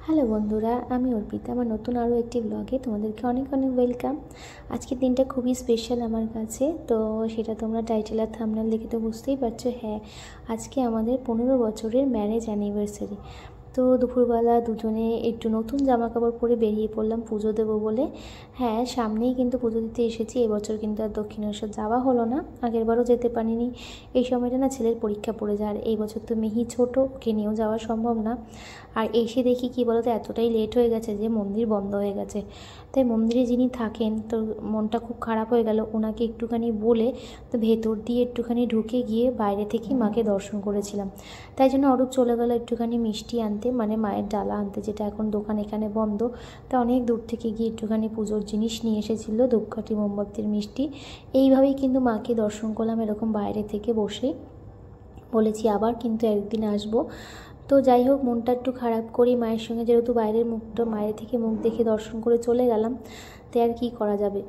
Hello বন্ধুরা, আমি অর্পিতা। আমার নতুন আরও একটি ব্লগে তোমাদেরকে অনেক অনেক ওয়েলকাম। আজকের দিনটা খুবই স্পেশাল আমার কাছে, তো সেটা তোমরা টাইটেল আর থাম্বনেল দেখে তো বুঝতেই পারছো। হ্যাঁ, আজকে আমাদের 15 বছরের ম্যারেজ অ্যানিভার্সারি। তো দুপুরবেলা দুজনে একটু নতুন জামা কাপড় পরে বেরিয়ে পড়লাম পুজো দেবো বলে। হ্যাঁ, সামনেই কিন্তু পুজো দিতে এসেছি। এবছর কিন্তু আর দক্ষিণেশ্বর যাওয়া হলো না, আগেরবারও যেতে পারিনি। এই সময়টা না ছেলের পরীক্ষা পড়ে যায়, আর এই বছর তো মিহি ছোট, ওকে নিয়েও যাওয়া সম্ভব না। আর এসে দেখি কী বলতো, এতটাই লেট হয়ে গেছে যে মন্দির বন্ধ হয়ে গেছে। তাই মন্দিরে যিনি থাকেন, তো মনটা খুব খারাপ হয়ে গেল। ওনাকে একটুখানি বলে তো ভেতর দিয়ে একটুখানি ঢুকে গিয়ে বাইরে থেকেই মাকে দর্শন করেছিলাম। তাই জন্য অরূপ চলে গেল একটুখানি মিষ্টি আনতে, মানে মায়ের ডালা আনতে, যেটা এখন দোকান এখানে বন্ধ। তা অনেক দূর থেকে গিয়ে একটুখানি পুজোর জিনিস নিয়ে এসেছিলো, ধূপকাঠি, মোমবাতির, মিষ্টি। এইভাবেই কিন্তু মাকে দর্শন করলাম এরকম বাইরে থেকে বসে। বলেছি আবার কিন্তু একদিন আসবো। তো যাই হোক, মনটা একটু খারাপ করি মায়ের সঙ্গে, যেহেতু বাইরে থেকে মুখ দেখে দর্শন করে চলে গেলাম, তাই আর কী করা যাবে।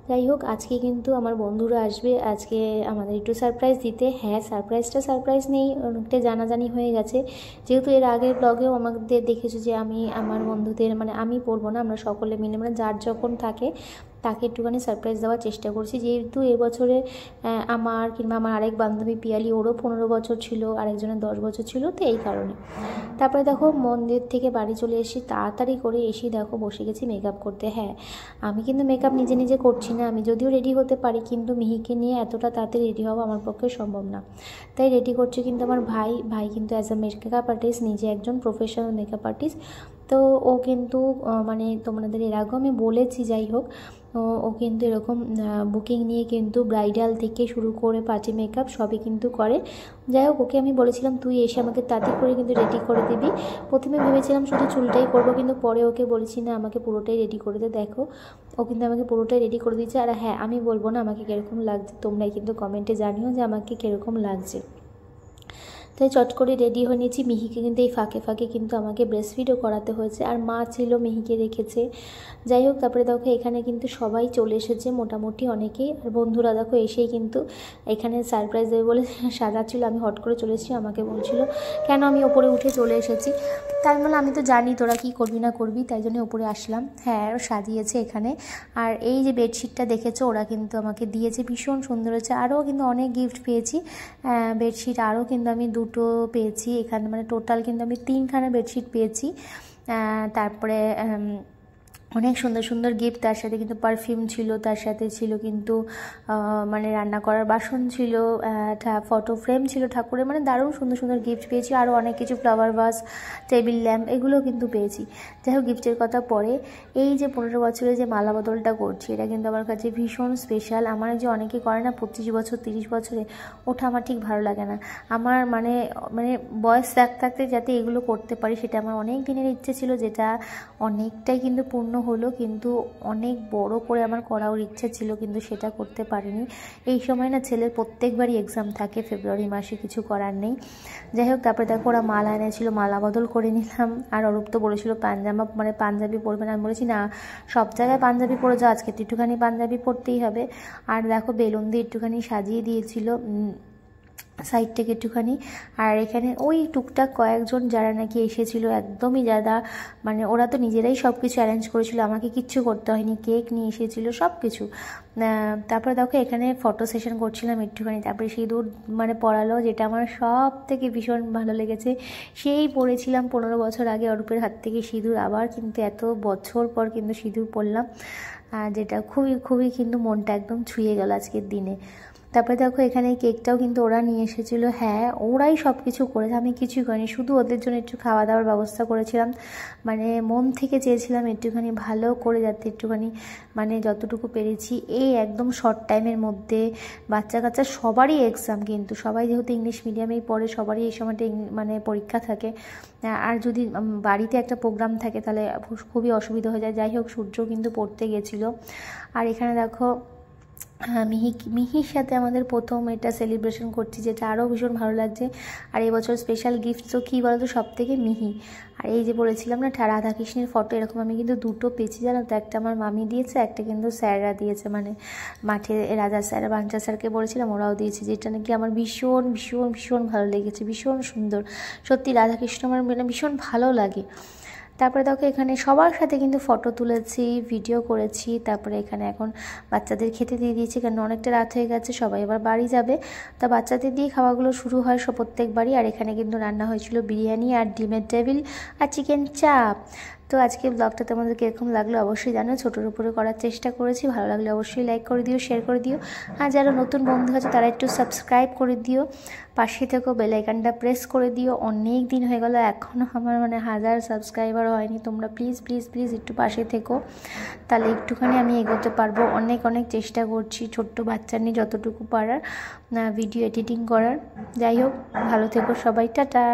যাই হোক, আজকে কিন্তু আমার বন্ধুরা আসবে, আজকে আমাদের একটু সারপ্রাইজ দিতে। হ্যাঁ, সারপ্রাইজ নেই, অনেকটা জানাজানি হয়ে গেছে। যেহেতু এর আগের ব্লগেও আমাদের দেখেছো যে আমি আমার বন্ধুদের, মানে আমি পড়বো না, আমরা সকলে মিলে, মানে যার যখন থাকে তাকে একটুখানি সারপ্রাইজ দেওয়ার চেষ্টা করছি। যেহেতু এবছরে আমার কিংবা আমার আরেক বান্ধবী পিয়ালি, ওরও 15 বছর ছিল, আরেকজনের 10 বছর ছিল, তো এই কারণে। তারপরে দেখো, মন্দির থেকে বাড়ি চলে এসে তাড়াতাড়ি করে এসে দেখো বসে গেছি মেকআপ করতে। হ্যাঁ, আমি কিন্তু মেকআপ নিজে নিজে করছি না, আমি যদিও রেডি হতে পারি, কিন্তু মিহিকে নিয়ে এতটা তাড়াতাড়ি রেডি হওয়া আমার পক্ষে সম্ভব না। তাই রেডি করছে কিন্তু আমার ভাই কিন্তু অ্যাজ আ মেকআপ আর্টিস্ট, নিজে একজন প্রফেশনাল মেকআপ আর্টিস্ট। তো ও কিন্তু মানে তোমাদের এর আগেও আমি বলেছি, যাই হোক, ও কিন্তু এরকম বুকিং নিয়ে কিন্তু ব্রাইডাল থেকে শুরু করে পার্টি মেকআপ সবই কিন্তু করে। যাই হোক, ওকে আমি বলেছিলাম তুই এসে আমাকে তাড়াতাড়ি করে কিন্তু রেডি করে দিবি। প্রথমে ভেবেছিলাম শুধু চুলটাই করবো, কিন্তু পরে ওকে বলেছি না, আমাকে পুরোটাই রেডি করে দে। দেখো, ও কিন্তু আমাকে পুরোটাই রেডি করে দিচ্ছে। আর হ্যাঁ, আমি বলবো না আমাকে কীরকম লাগছে, তোমরাই কিন্তু কমেন্টে জানিও যে আমাকে কীরকম লাগছে। তাই চট করে রেডি হয়ে নিয়েছি। মিহিকে কিন্তু এই ফাঁকে ফাঁকে কিন্তু আমাকে ব্রেস্টফিডও করাতে হয়েছে, আর মা ছিল, মিহিকে রেখেছে। যাই হোক, তারপরে দেখো এখানে কিন্তু সবাই চলে এসেছে মোটামুটি অনেকেই। আর বন্ধুরা দেখো এসেই কিন্তু এখানে সারপ্রাইজ দেবে বলে সাজাচ্ছিল। আমি হট করে চলে এসেছি, আমাকে বলছিল কেন আমি ওপরে উঠে চলে এসেছি। তাই বলে আমি তো জানি তোরা কী করবি না করবি, তাই জন্য ওপরে আসলাম। হ্যাঁ, সাজিয়েছে এখানে। আর এই যে বেডশিটটা দেখেছো, ওরা কিন্তু আমাকে দিয়েছে, ভীষণ সুন্দর হয়েছে। আরও কিন্তু অনেক গিফট পেয়েছি, বেডশিট আরও কিন্তু আমি 2টো পেয়েছি এখানে, মানে টোটাল কিন্তু আমি 3খানা বেডশিট পেয়েছি। তারপরে অনেক সুন্দর সুন্দর গিফট, তার সাথে কিন্তু পারফিউম ছিল, তার সাথে ছিল কিন্তু মানে রান্না করার বাসন ছিল, ফটো ফ্রেম ছিল ঠাকুরের, মানে দারুণ সুন্দর সুন্দর গিফট পেয়েছি। আরও অনেক কিছু, ফ্লাওয়ার ভাস, টেবিল ল্যাম্প, এগুলো কিন্তু পেয়েছি। যাই হোক, গিফটের কথা পরে। এই যে 15 বছরে যে মালা বদলটা করছি, এটা কিন্তু আমার কাছে ভীষণ স্পেশাল। আমার যে অনেকে করে না 25 বছর 30 বছরে, ওটা আমার ঠিক ভালো লাগে না। আমার মানে বয়স থাকতে যাতে এগুলো করতে পারি, সেটা আমার অনেক দিনের ইচ্ছে ছিল, যেটা অনেকটাই কিন্তু পূর্ণ হলো। কিন্তু অনেক বড় করে আমার করার ইচ্ছে ছিল, কিন্তু সেটা করতে পারিনি। এই সময় না ছেলের প্রত্যেকবারই এক্সাম থাকে ফেব্রুয়ারি মাসে, কিছু করার নেই। যাই হোক, তারপরে দেখো ওরা মালা এনেছিল, মালা বদল করে নিলাম। আর অরূপ তো বলেছিল পাঞ্জাবি পরবে না, আমি বলেছি না, সব জায়গায় পাঞ্জাবি পরে যাও, আজকে তো একটুখানি পাঞ্জাবি পরতেই হবে। আর দেখো বেলুন দিয়ে একটুখানি সাজিয়ে দিয়েছিল সাইড থেকে একটুখানি। আর এখানে ওই টুকটাক কয়েকজন যারা নাকি এসেছিল, একদমই যারা, মানে ওরা তো নিজেরাই সব কিছু অ্যারেঞ্জ করেছিল, আমাকে কিচ্ছু করতে হয়নি, কেক নিয়ে এসেছিলো সব কিছু। তারপরে দেখো এখানে ফটো সেশন করছিলাম একটুখানি। তারপরে সিঁদুর মানে পরালো, যেটা আমার সব থেকে ভীষণ ভালো লেগেছে। সেই পরেছিলাম 15 বছর আগে অরূপের হাত থেকে সিঁদুর, আবার কিন্তু এত বছর পর কিন্তু সিঁদুর পরলাম, যেটা খুবই খুবই কিন্তু মনটা একদম ছুঁয়ে গেল আজকের দিনে। তারপরে দেখো এখানে কেকটাও কিন্তু ওরা নিয়ে এসেছিলো। হ্যাঁ, ওরাই সব কিছু করেছে, আমি কিছুই করিনি, শুধু ওদের জন্য একটু খাওয়া দাওয়ার ব্যবস্থা করেছিলাম। মানে মন থেকে চেয়েছিলাম একটুখানি ভালো করে, যাতে একটুখানি মানে যতটুকু পেরেছি এই একদম শর্ট টাইমের মধ্যে। বাচ্চা কাচ্চা সবারই এক্সাম, কিন্তু সবাই যেহেতু ইংলিশ মিডিয়ামেই পড়ে, সবারই এই সময়টা মানে পরীক্ষা থাকে। আর যদি বাড়িতে একটা প্রোগ্রাম থাকে তাহলে খুবই অসুবিধা হয়ে যায়। যাই হোক, সূর্য কিন্তু পড়তে গেছিলো। আর এখানে দেখো মিহির সাথে আমাদের প্রথম এটা সেলিব্রেশন করছি, যেটা আরও ভীষণ ভালো লাগছে। আর এবছর স্পেশাল গিফট তো কী বলতো, সব থেকে মিহি। আর এই যে বলেছিলাম না রাধাকৃষ্ণের ফটো, এরকম আমি কিন্তু 2টো পেয়েছি, জানো তো। একটা আমার মামি দিয়েছে, একটা কিন্তু স্যাররা দিয়েছে, মানে মাঠে রাজা স্যার, বাঞ্চা স্যারকে বলেছিলাম, ওরাও দিয়েছে, যেটা নাকি আমার ভীষণ ভীষণ ভীষণ ভালো লেগেছে, ভীষণ সুন্দর। সত্যি রাধাকৃষ্ণ আমার মানে ভীষণ ভালো লাগে। তারপরে দেখো এখানে সবার সাথে কিন্তু ফটো তুলেছি, ভিডিও করেছি। তারপরে এখানে এখন বাচ্চাদের খেতে দিয়ে দিয়েছি, কারণ অনেকটা রাত হয়ে গেছে, সবাই এবার বাড়ি যাবে। তা বাচ্চাদের দিয়ে খাওয়াগুলো শুরু হয় প্রত্যেকবারই। আর এখানে কিন্তু রান্না হয়েছিল বিরিয়ানি আর ডিমের টেবিল আর চিকেন চাপ। তো আজকে ব্লগটা তোমাদের কীরকম লাগলো অবশ্যই জানো। ছোটোর উপরে করার চেষ্টা করেছি, ভালো লাগলে অবশ্যই লাইক করে দিও, শেয়ার করে দিও। আর যারা নতুন বন্ধু আছে তারা একটু সাবস্ক্রাইব করে দিও, পাশে থেকেও বেল আইকনটা প্রেস করে দিও। অনেক দিন হয়ে গেল, এখনও আমার 1000 সাবস্ক্রাইবার হয়নি। তোমরা প্লিজ প্লিজ প্লিজ একটু পাশে থেকো, তাহলে একটুখানি আমি এগোতে পারবো। অনেক অনেক চেষ্টা করছি ছোট্ট বাচ্চা নিয়ে যতটুকু পারার ভিডিও এডিটিং করার। যাই হোক, ভালো থেকো সবাই, টাটা।